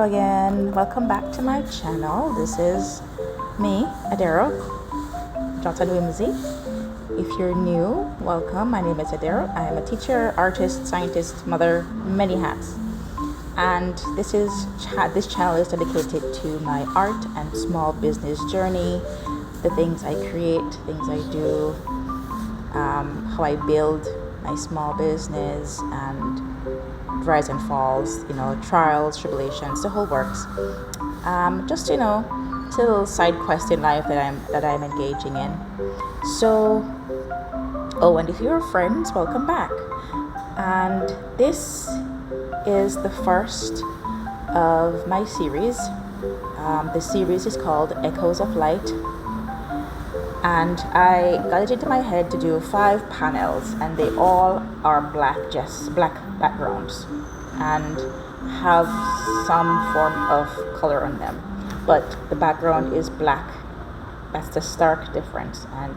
Hello again, welcome back to my channel. This is me, Adero, daughter Whimsy. If you're new, welcome. My name is Adero. I am a teacher, artist, scientist, mother, many hats. And this channel is dedicated to my art and small business journey, the things I create, things I do, how I build my small business, and rise and falls, trials, tribulations, the whole works. Just little side quest in life that I'm engaging in. So, and if you're friends, welcome back. And this is the first of my series. The series is called Echoes of Light, and I got it into my head to do 5 panels, and they all are black backgrounds and have some form of color on them, but the background is black. That's the stark difference. And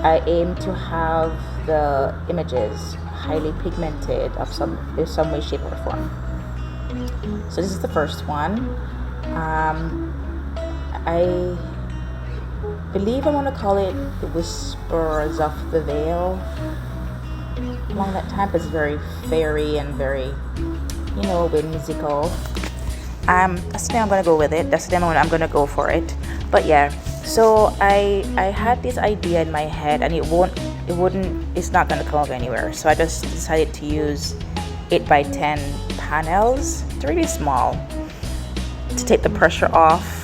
I aim to have the images highly pigmented of some way, shape, or form. So this is the first one. I believe I want to call it The Whispers of the Veil. Along that time, it's very fairy and very, whimsical. That's the name I'm going to go with it. That's the name I'm going to go for it. But yeah, so I had this idea in my head, and it's not going to come out anywhere. So I just decided to use 8x10 panels. It's really small to take the pressure off.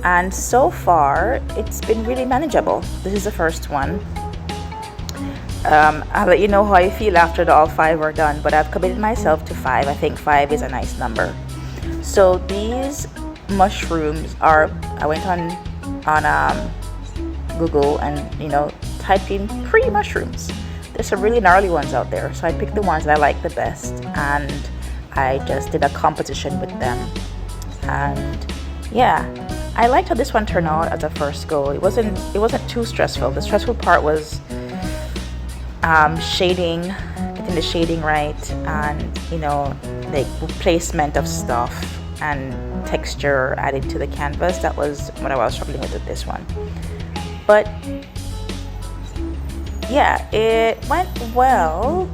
And so far, it's been really manageable. This is the first one. I'll let you know how I feel after all 5 are done, but I've committed myself to 5. I think 5 is a nice number. So these mushrooms I went on Google and typed in pretty mushrooms. There's some really gnarly ones out there, so I picked the ones that I like the best, and I just did a composition with them. And yeah, I liked how this one turned out as a first go. It wasn't too stressful. The stressful part was shading, getting the shading right, and the placement of stuff and texture added to the canvas. That was what I was struggling with this one. But yeah, it went well.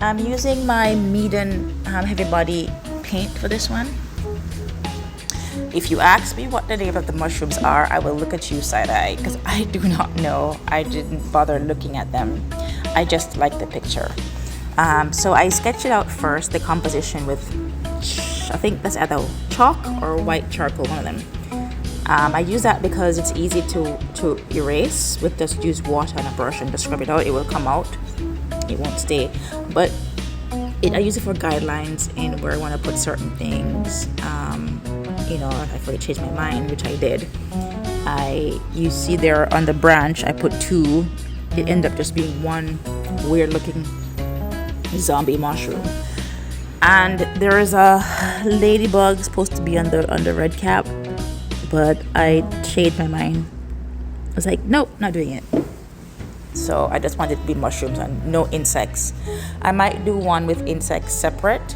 I'm using my Medan heavy body paint for this one. If you ask me what the name of the mushrooms are, I will look at you side-eye, because I do not know. I didn't bother looking at them. I just like the picture. So I sketched it out first, the composition with, I think that's either chalk or white charcoal, one of them. I use that because it's easy to erase. With just use water and a brush and just scrub it out, it will come out. It won't stay. But I use it for guidelines in where I want to put certain things. If I change my mind, which I did. You see there on the branch, I put 2. It ended up just being one weird looking zombie mushroom. And there is a ladybug supposed to be on the red cap, but I changed my mind. I was like, nope, not doing it. So I just wanted it to be mushrooms and no insects. I might do one with insects separate.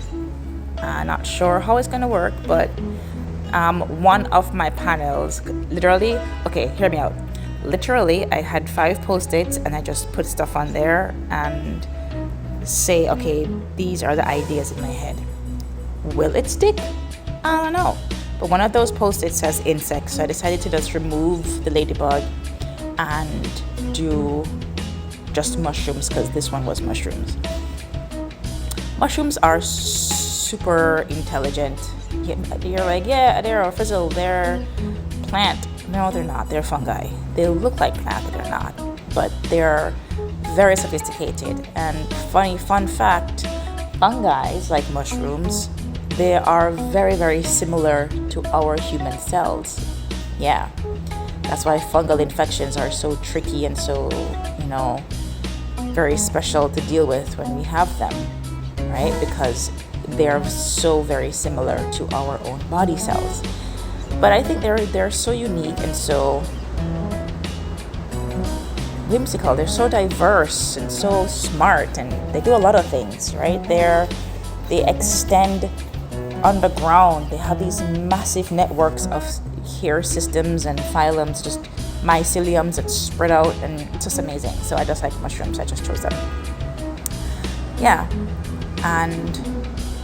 Not sure how it's gonna work, but one of my panels, literally, okay, hear me out. Literally, I had 5 post-its, and I just put stuff on there and say, okay, these are the ideas in my head. Will it stick? I don't know. But one of those post-its says insects, so I decided to just remove the ladybug and do just mushrooms, because this one was mushrooms. Mushrooms are super intelligent. You're like, yeah, they're a frizzle, they're plant. No, they're not. They're fungi. They look like plants, but they're not. But they're very sophisticated. And fun fact, fungi, like mushrooms, they are very, very similar to our human cells. Yeah. That's why fungal infections are so tricky and so, very special to deal with when we have them, right? Because they're so very similar to our own body cells. But I think they're so unique and so whimsical. They're so diverse and so smart, and they do a lot of things, right? They extend underground. They have these massive networks of hair systems and phylums, just myceliums that spread out, and it's just amazing. So I just like mushrooms. I just chose them. Yeah, and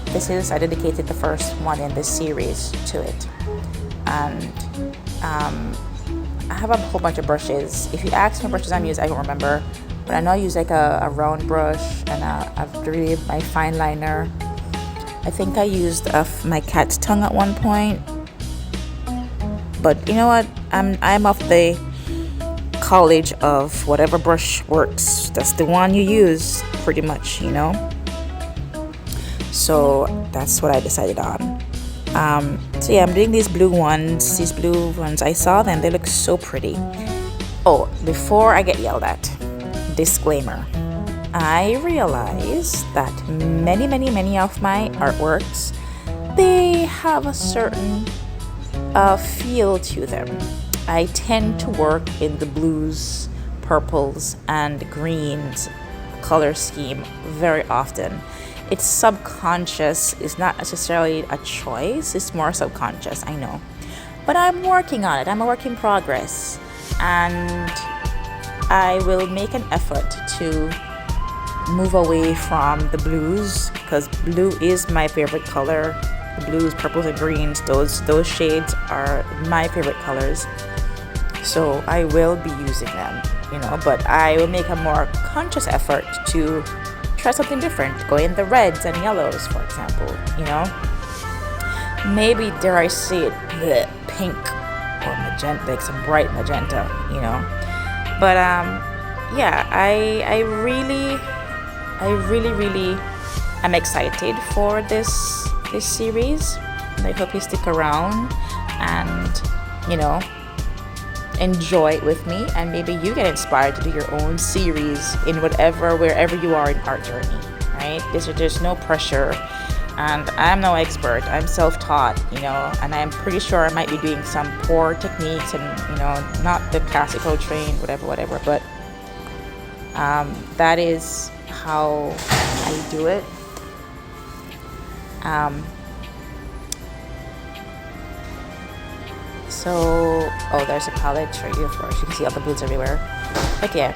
this is, I dedicated the first one in this series to it. And I have a whole bunch of brushes. If you ask me what brushes I'm using, I don't remember, but I know I use like a round brush and my fine liner. I think I used my cat's tongue at one point, but you know what, I'm of the college of whatever brush works, that's the one you use pretty much, you know. So that's what I decided on. So yeah, I'm doing these blue ones. I saw them, they look so pretty. Oh, before I get yelled at, disclaimer. I realize that many of my artworks, they have a certain feel to them. I tend to work in the blues, purples, and greens color scheme very often. It's subconscious. It's not necessarily a choice. It's more subconscious, I know. But I'm working on it. I'm a work in progress. And I will make an effort to move away from the blues, because blue is my favorite color. The blues, purples, and greens, those shades are my favorite colors. So I will be using them, you know, but I will make a more conscious effort to try something different. Go in the reds and yellows, for example, you know. Maybe, dare I say it, pink or magenta, like some bright magenta, you know. But yeah, I really am excited for this series, and I hope you stick around and, you know, enjoy it with me, and maybe you get inspired to do your own series in wherever you are in art journey, right? There's no pressure, and I'm no expert. I'm self-taught, you know, and I'm pretty sure I might be doing some poor techniques and, you know, not the classical trained, whatever, but that is how I do it. So, there's a palette right here for us. You can see all the blues everywhere. But yeah,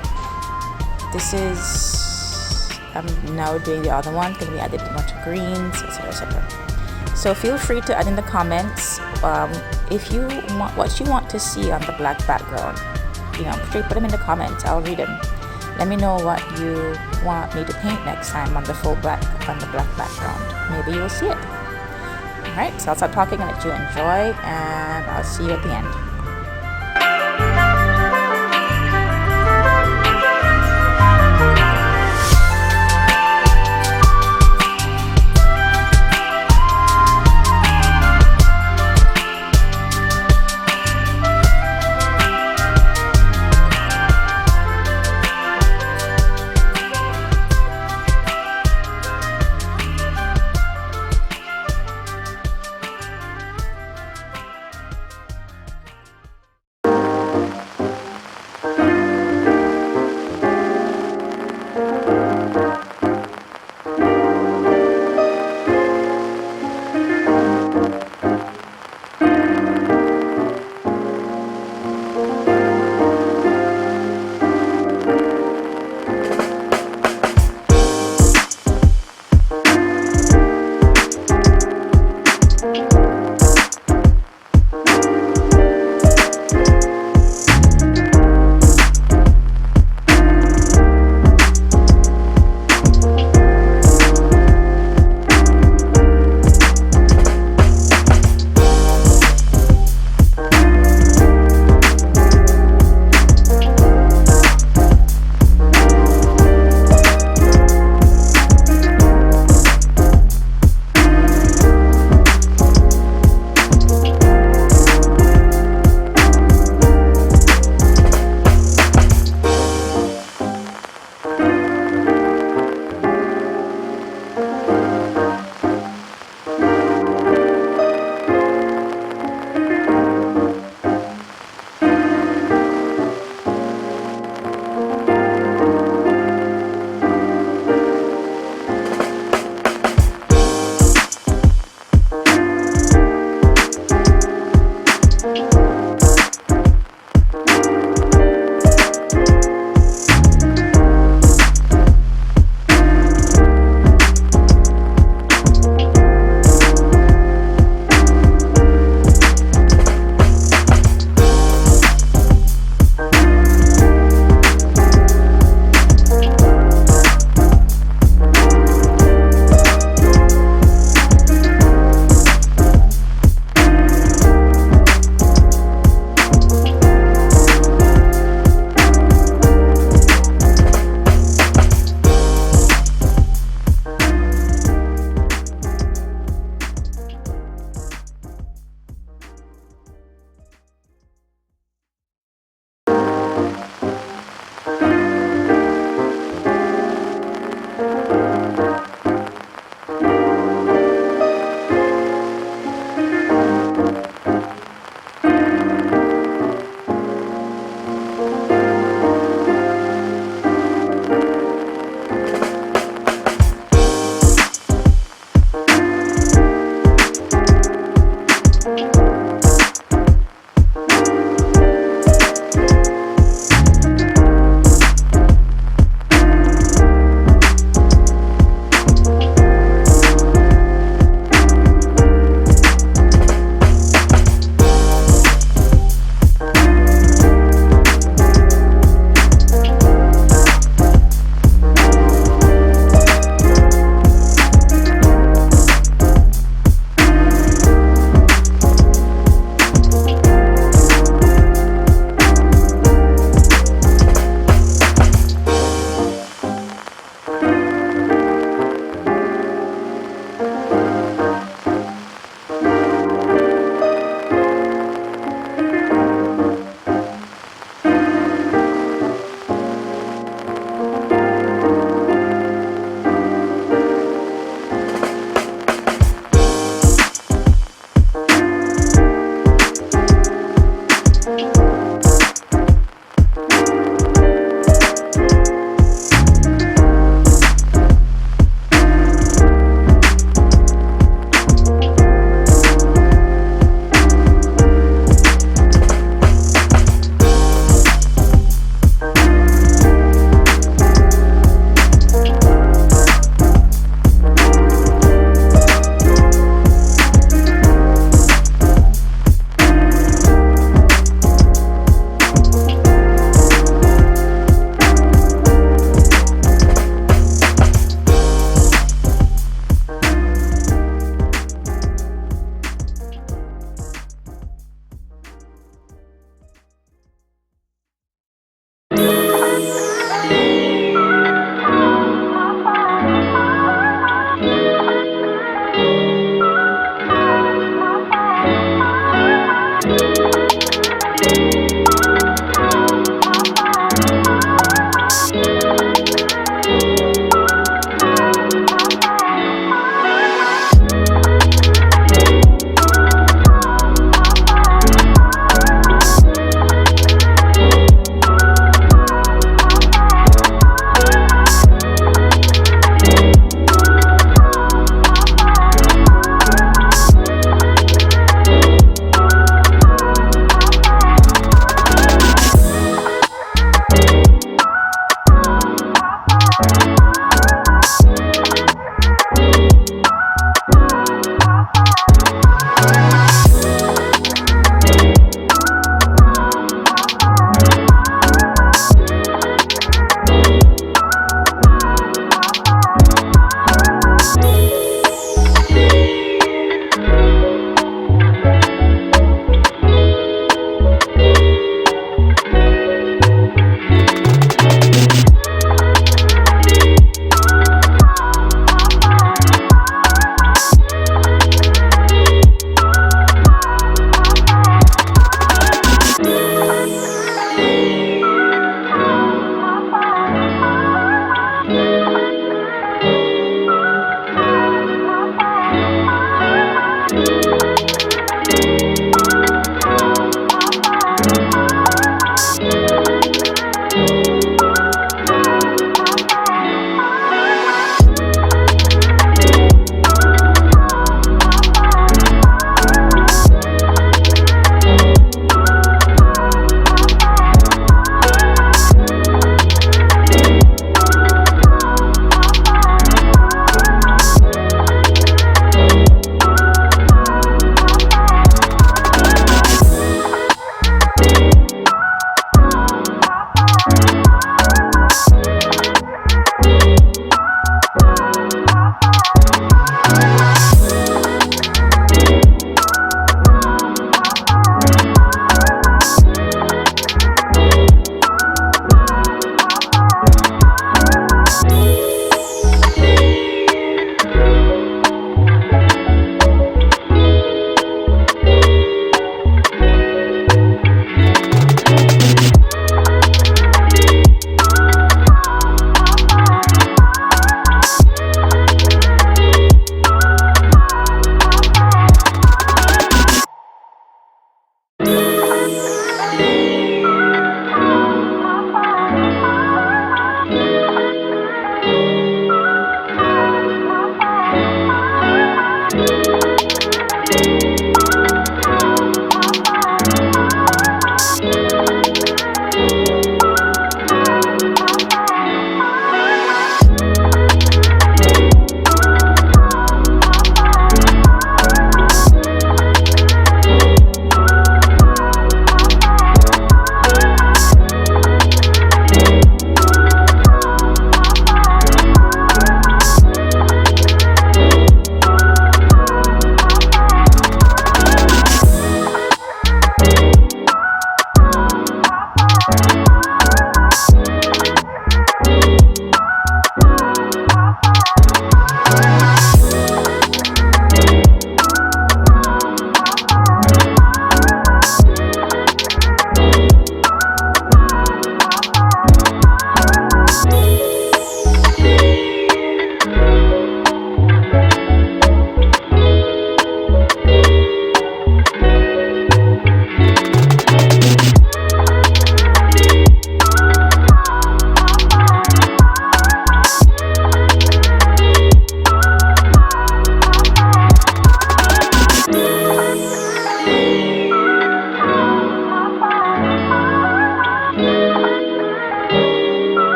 this is, I'm now doing the other one. Gonna be added a bunch of greens, etc. So feel free to add in the comments if you want what you want to see on the black background. You know, put them in the comments. I'll read them. Let me know what you want me to paint next time on the black background. Maybe you will see it. Alright, so I'll stop talking and let you enjoy, and I'll see you at the end.